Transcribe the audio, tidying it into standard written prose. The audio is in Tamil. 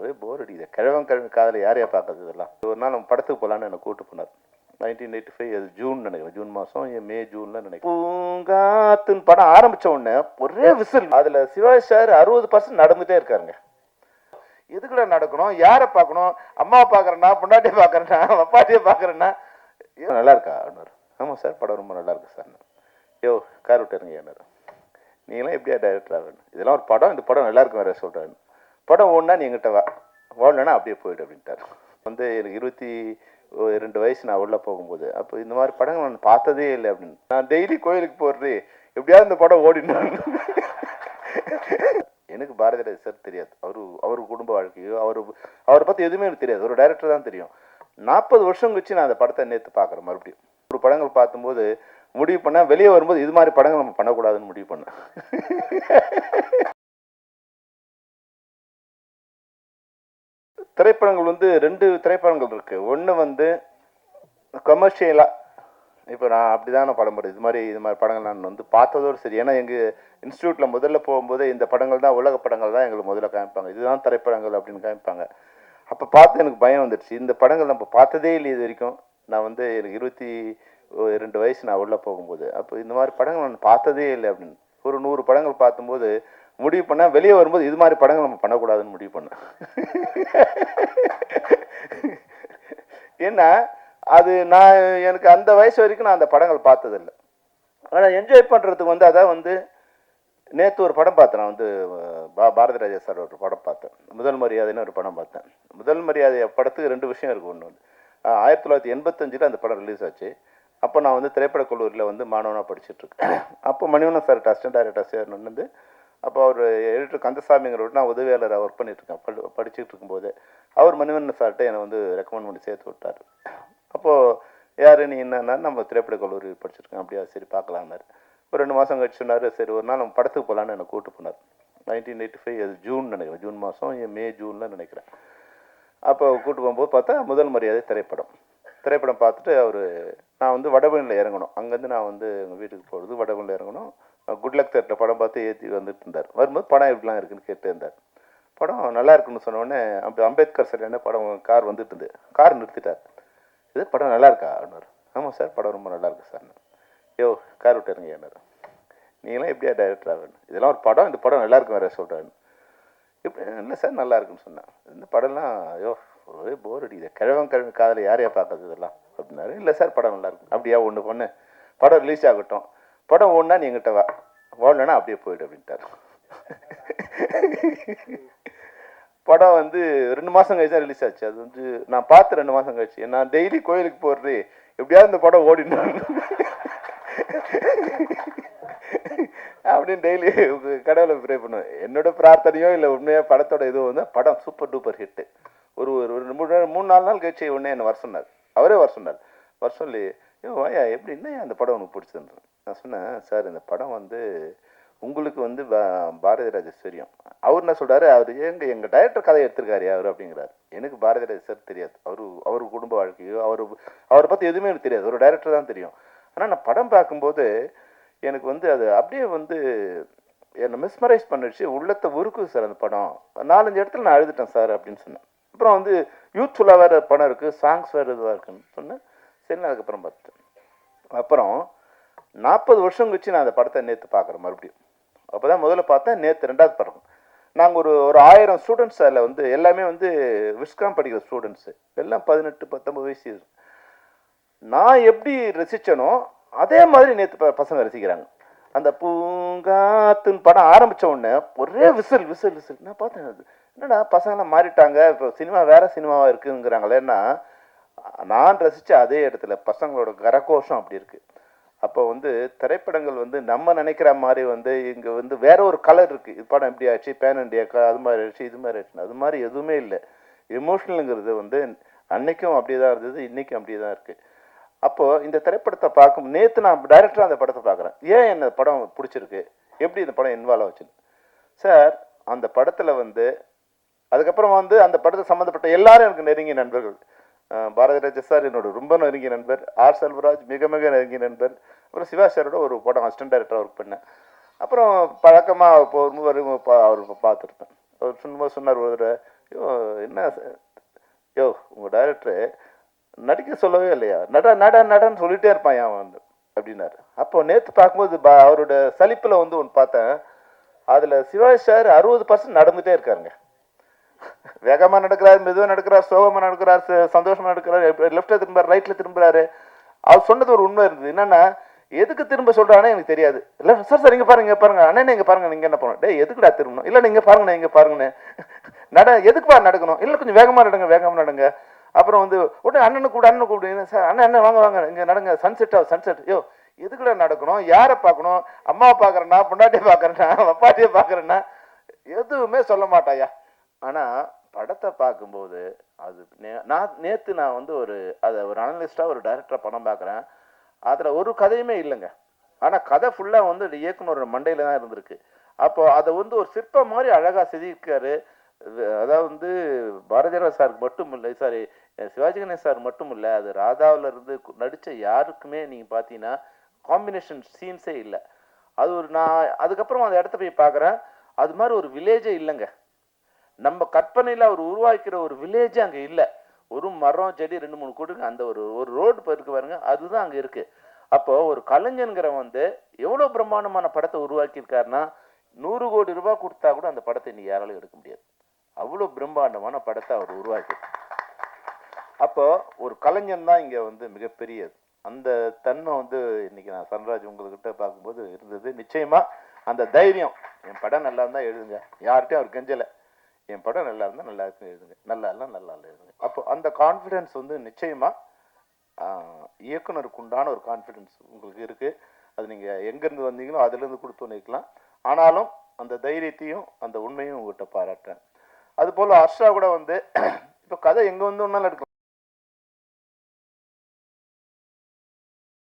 ஒரே போர் அடிக்குது. கிழவன் காதலை யாரையா பார்க்கறது இதெல்லாம். ஒரு நாள் நம்ம படத்துக்கு போகலான்னு என்னை கூப்பிட்டு போனார். 1985 அது ஜூன் நினைக்கிறேன், ஜூன் மாதம் மே ஜூன்ல நினைக்கிறேன். பூங்காத்துன்னு படம் ஆரம்பித்த உடனே ஒரே விசில். அதில் சிவாஜி சார் 60% நடந்துகிட்டே இருக்காருங்க. எதுக்குள்ள நடக்கணும், யாரை பார்க்கணும், அம்மாவை பார்க்குறேன்னா, பொண்டாட்டியை பார்க்குறேன்னா, அப்பாட்டியை பார்க்குறேன்னா, நல்லா இருக்கா அப்படின்னாரு. ஆமாம் சார், படம் ரொம்ப நல்லா இருக்கு சார். யோ கார் விட்டுருங்க ஏன்னாரு. நீங்களாம் எப்படியா டைரக்டர் ஆகணும், இதெல்லாம் ஒரு படம், இந்த படம் நல்லா இருக்கும் வேற சொல்கிறாரு. படம் ஓடனா நீ எங்கிட்ட வா, ஓடலன்னா அப்படியே போயிடு அப்படின்ட்டார். வந்து எனக்கு 22 வயசு நான் உள்ளே போகும்போது, அப்போ இந்த மாதிரி படங்கள் நான் பார்த்ததே இல்லை அப்படின்னு. நான் டெய்லி கோயிலுக்கு போடுறது எப்படியாவது இந்த படம் ஓடினார். எனக்கு பாரதிராஜா சார் தெரியாது, அவர் குடும்ப வாழ்க்கையோ அவரை பற்றி எதுவுமே எனக்கு தெரியாது. ஒரு டைரக்டர் தான் தெரியும். 40 வருஷம் கழிச்சு நான் அந்த படத்தை நேற்று பார்க்குறேன். மறுபடியும் ஒரு படங்கள் பார்க்கும்போது முடிவு பண்ணேன், வெளியே வரும்போது இது மாதிரி படங்கள் நம்ம பண்ணக்கூடாதுன்னு முடிவு பண்ணேன். திரைப்படங்கள் வந்து 2 திரைப்படங்கள் இருக்கு. ஒன்று வந்து கமர்ஷியலா, இப்போ நான் அப்படிதான் நான் படம் போடுறேன். இது மாதிரி படங்கள் நான் வந்து பார்த்ததோடு சரி. ஏன்னா எங்கள் இன்ஸ்டியூட்டில் முதல்ல போகும்போது இந்த படங்கள் தான், உலக படங்கள் தான் எங்களுக்கு முதல்ல காமிப்பாங்க. இதுதான் திரைப்படங்கள் அப்படின்னு காமிப்பாங்க. அப்போ பார்த்து எனக்கு பயம் வந்துடுச்சு. இந்த படங்கள் நம்ம பார்த்ததே இல்லை இது வரைக்கும். நான் வந்து எனக்கு 22 வயசு நான் உள்ளே போகும்போது, அப்போ இந்த மாதிரி படங்கள் நான் பார்த்ததே இல்லை அப்படின்னு. ஒரு 100 படங்கள் பார்க்கும்போது முடிவு பண்ணேன், வெளியே வரும்போது இது மாதிரி படங்கள் நம்ம பண்ணக்கூடாதுன்னு முடிவு பண்ணேன். ஏன்னா அது எனக்கு அந்த வயசு வரைக்கும் நான் அந்த படங்கள் பார்த்ததில்லை. ஆனால் என்ஜாய் பண்ணுறதுக்கு வந்து அதான் வந்து நேற்று ஒரு படம் பார்த்தேன். நான் வந்து பாரதிராஜா சார் ஒரு படம் பார்த்தேன், முதல் மரியாதைன்னு ஒரு படம் பார்த்தேன். முதல் மரியாதை படத்துக்கு 2 விஷயம் இருக்குது. ஒன்று வந்து 1985 அந்த படம் ரிலீஸ் ஆச்சு. அப்போ நான் வந்து திரைப்பட கல்லூரியில் வந்து மாணவனாக படிச்சுட்ருக்கேன். அப்போ Manivannan sir assistant director sir வந்து, அப்போ அவர் எடிட்டர் கந்தசாமிங்கிறவர், நான் உதவியாளராக ஒர்க் பண்ணிட்டுருக்கேன். படிச்சுட்டு இருக்கும்போது அவர் மணிவண்ணன் சார்கிட்ட என்னை வந்து ரெக்கமெண்ட் பண்ணி சேர்த்து விட்டார். அப்போது யார் நீ என்னன்னா, நம்ம திரைப்பட கல்லூரி படிச்சுருக்கேன். அப்படியா, சரி பார்க்கலான்னாரு. ஒரு 2 மாதம் கழிச்சு சொன்னார், சரி ஒரு நாள் நம்ம படத்துக்கு போகலான்னு என்னை கூப்பிட்டு போனார். 1985 அது ஜூன் நினைக்கிறேன், ஜூன் மாதம் மே ஜூனில் நினைக்கிறேன். அப்போ கூப்பிட்டு போகும்போது பார்த்தா முதல் மரியாதை திரைப்படம் பார்த்துட்டு நான் வந்து வடபழனியில் இறங்கணும். அங்கேருந்து நான் வந்து எங்கள் வீட்டுக்கு போகிறது வடபழனியில் இறங்கணும். குட்லக் தேட்டரில் படம் பார்த்து ஏற்றி வந்துட்டு இருந்தார். வரும்போது படம் எப்படிலாம் இருக்குன்னு கேட்டு இருந்தார். படம் நல்லா இருக்குன்னு சொன்னோடனே அப்படி அம்பேத்கர் சார் என்ன படம் கார் வந்துட்டு இருந்து கார் நிறுத்திட்டார். இது படம் நல்லா இருக்கா அப்படின்னாரு. ஆமாம் சார், படம் ரொம்ப நல்லா இருக்கு சார். யோ கார் விட்டுருங்க ஏன்னாரு. நீங்களாம் எப்படியா டைரக்டர் ஆகணும், இதெல்லாம் ஒரு படம், இந்த படம் நல்லா இருக்கும் வேற சொல்கிறாரு. எப்படி இல்லை சார் நல்லா இருக்குன்னு சொன்னேன். இந்த படம்லாம் ஐயோ ஒரே போர் அடிக்குது. கிழவன் காதலை யாரையா பார்க்கறது இதெல்லாம் அப்படின்னாரு. இல்லை சார் படம் நல்லா இருக்கும். அப்படியா, ஒன்று பொண்ணு படம் ரிலீஸ் ஆகட்டும், படம் ஓடனா நீ எங்கிட்ட வா, ஓடலன்னா அப்படியே போயிடு அப்படின்ட்டார். படம் வந்து 2 மாதம் கழிச்சு தான் ரிலீஸ் ஆச்சு. அது வந்து நான் பார்த்து 2 மாதம் கழிச்சு. நான் டெய்லி கோயிலுக்கு போடுறது எப்படியாவது இந்த படம் ஓடினான் அப்படின்னு டெய்லி கடவுளை ப்ரே பண்ணுவேன். என்னோட பிரார்த்தனையோ இல்லை உண்மையாக படத்தோட இதுவும் வந்து படம் சூப்பர் டூப்பர் ஹிட்டு. ஒரு 3-4 நாள் கழிச்சு உடனே என்னை வர சொன்னார். அவரே வர சொன்னார். வர சொல்லி வாயா எப்படி என்ன அந்த படம் உனக்கு பிடிச்சதுன்னு நான் சொன்னேன். சார் இந்த படம் வந்து உங்களுக்கு வந்து பாரதிராஜா தெரியும். அவர் என்ன சொல்கிறாரு, எங்கள் டைரக்டர் கதையை எடுத்திருக்காரு அவர் அப்படிங்கிறார். எனக்கு பாரதிராஜா சார் தெரியாது. அவர் குடும்ப வாழ்க்கையோ அவரை பற்றி எதுவுமே எனக்கு தெரியாது. ஒரு டைரக்டர் தான் தெரியும். ஆனால் நான் படம் பார்க்கும்போது எனக்கு வந்து அது அப்படியே வந்து என்னை மிஸ்மரைஸ் பண்ணிடுச்சு, உள்ளத்தை உருக்குது சார் அந்த படம். 4-5 இடத்துல நான் அழுதுட்டேன் சார் அப்படின்னு சொன்னேன். அப்புறம் வந்து யூத்ஃபுல்லாக வேறு படம் இருக்குது, சாங்ஸ் வேறு இதுவாக இருக்குன்னு சொன்னேன். சரி, அதுக்கப்புறம் பார்த்துட்டேன். அப்புறம் 40 வருஷம் கழிச்சு நான் அந்த படத்தை நேற்று பார்க்குறேன் மறுபடியும். அப்போ தான் முதல்ல பார்த்தேன், நேற்று 2வது படம். நாங்கள் ஒரு 1000 ஸ்டூடெண்ட்ஸ், அதில் வந்து எல்லாமே வந்து விஸ்காம் படிக்கிற ஸ்டூடெண்ட்ஸு, எல்லாம் 18-19 வயசு. நான் எப்படி ரசித்தனோ அதே மாதிரி நேற்று பசங்க ரசிக்கிறாங்க. அந்த பூங்காத்துன்னு படம் ஆரம்பித்த உடனே ஒரே விசில். நான் பார்த்தேன், அது என்னடா பசங்களாம் மாறிட்டாங்க, இப்போ சினிமா வேறு சினிமாவாக இருக்குங்கிறாங்களேன்னா, நான் ரசித்த அதே இடத்துல பசங்களோட கரகோஷம் அப்படி இருக்குது. அப்போ வந்து திரைப்படங்கள் வந்து நம்ம நினைக்கிற மாதிரி வந்து இங்கே வந்து வேற ஒரு கலர் இருக்குது. இது படம் எப்படி ஆச்சு, பேன் இண்டியா அது மாதிரி ஆச்சு, இது மாதிரி ஆச்சு, அது மாதிரி எதுவுமே இல்லை. எமோஷ்னலுங்கிறது வந்து அன்னைக்கும் அப்படியே தான் இருந்தது, இன்றைக்கும் அப்படியே தான் இருக்குது. அப்போது இந்த திரைப்படத்தை பார்க்கும் நேற்று நான் டைரக்டராக அந்த படத்தை பார்க்குறேன். ஏன் என்ன படம் பிடிச்சிருக்கு, எப்படி இந்த படம் இன்வால்வ் ஆச்சு சார். அந்த படத்தில் வந்து அதுக்கப்புறம் வந்து அந்த படத்தை சம்மந்தப்பட்ட எல்லாரும் எனக்கு நெருங்கிய நண்பர்கள். பாரதிராஜா சார் என்னோட ரொம்ப நெருங்கிய நண்பர், ஆர் செல்வராஜ் மிக மிக நெருங்கிய நண்பர். அப்புறம் சிவா சாரோட ஒரு படம் அசிஸ்டன்ட் டைரக்டராக ஒர்க் பண்ணேன். அப்புறம் பழக்கமாக அவர் பார்த்துருப்பேன். அவர் சும்மா சொன்னார் ஒரு தடவை, யோ என்ன யோ உங்கள் டைரக்டரு நடிக்க சொல்லவே இல்லையா, நடன்னு சொல்லிகிட்டே இருப்பான் அவன் வந்து அப்படின்னாரு. அப்போ நேற்று பார்க்கும்போது அவரோட சலிப்பில் வந்து ஒன்று பார்த்தேன். அதில் சிவாஜி சார் 60% நடந்துகிட்டே இருக்காருங்க. வேகமாக நடக்கிறார், மெதுவாக நடக்கிறார், சோகமாக நடக்கிறார், சந்தோஷமாக நடக்கிறார், லெஃப்ட்டில் திரும்புறாரு, ரைட்டில் திரும்புறாரு. அவர் சொன்னது ஒரு உண்மை இருந்தது. என்னன்னா, எதுக்கு திரும்ப சொல்கிறானே எனக்கு தெரியாது. இல்லை சார் சார் இங்கே பாருங்க அண்ணன் இங்கே பாருங்க, நீங்கள் என்ன பண்ணணும், டே எதுக்குடா திரும்பணும், இல்லை நீங்கள் பாருங்கண்ணே இங்கே பாருங்கண்ணே, எதுக்குப்பா நடக்கணும், இல்லை கொஞ்சம் வேகமாக நடங்க. அப்புறம் வந்து உடனே அண்ணனை கூப்பிடு சார், அண்ணன் வாங்க இங்கே நடங்க, சன்செட். யோ எதுக்குடா நடக்கணும், யாரை பார்க்கணும், அம்மாவை பார்க்குறேன்னா, பொண்டாட்டியை பார்க்குறேன்னா, அப்பாட்டியை பார்க்குறேன்னா, எதுவுமே சொல்ல மாட்டாயா. ஆனால் படத்தை பார்க்கும்போது அது நேற்று நான் வந்து ஒரு அனலிஸ்டாக ஒரு டைரக்டராக படம் பார்க்குறேன். அதில் ஒரு கதையுமே இல்லைங்க. ஆனால் கதை ஃபுல்லாக வந்து இயக்குனரோட மண்டையில் தான் இருந்திருக்கு. அப்போ அதை வந்து ஒரு சிற்பம் மாதிரி அழகாக செதுக்கிருக்காரு. அதாவது வந்து பாரதிராஜா சாருக்கு மட்டும் இல்லை, சாரி சிவாஜி கணேசன் சார் மட்டும் இல்லை, அது ராதாவில் இருந்து நடித்த யாருக்குமே நீங்கள் பார்த்தீங்கன்னா காம்பினேஷன் சீன்ஸே இல்லை. அது ஒரு நான் அதுக்கப்புறம் அந்த இடத்த போய் பார்க்குறேன், அது மாதிரி ஒரு வில்லேஜே இல்லைங்க. நம்ம கற்பனையில் அவர் உருவாக்கிற ஒரு வில்லேஜே அங்கே இல்லை. ஒரு மரம் செடி 2-3 கூட்டுக்கு அந்த ஒரு ரோடு இருக்கு பாருங்க, அதுதான் அங்கே இருக்கு. அப்போ ஒரு கலைஞன்கிற வந்து எவ்வளோ பிரம்மாண்டமான படத்தை உருவாக்கியிருக்காருன்னா, 100 கோடி ரூபாய் கொடுத்தா கூட அந்த படத்தை இன்னைக்கு யாராலும் எடுக்க முடியாது. அவ்வளோ பிரம்மாண்டமான படத்தை அவர் உருவாக்கி. அப்போ ஒரு கலைஞன் தான் இங்கே வந்து மிகப்பெரியது. அந்த தன்மை வந்து இன்னைக்கு நான் சன்ராஜ் உங்ககிட்ட பார்க்கும்போது இருந்தது. நிச்சயமா அந்த தைரியம், என் படம் நல்லா இருந்தால் எழுதுங்க, யார்கிட்டையும் அவர் கெஞ்சலை, என் படம் நல்லா இருந்தால் நல்லா இருக்கு எழுதுங்க, நல்லா இல்லை எழுதுங்க. அப்போ அந்த கான்ஃபிடென்ஸ் வந்து நிச்சயமா இயக்குனருக்கு உண்டான ஒரு கான்ஃபிடென்ஸ் உங்களுக்கு இருக்கு. அது நீங்கள் எங்கேருந்து வந்தீங்களோ அதுலேருந்து கொடுத்து நிற்கலாம். ஆனாலும் அந்த தைரியத்தையும் அந்த உண்மையும் உங்கள்கிட்ட பாராட்டுறேன். அது போல் ஹர்ஷா கூட வந்து இப்போ கதை எங்கே வந்து ஒன்றாலும் எடுக்கலாம்.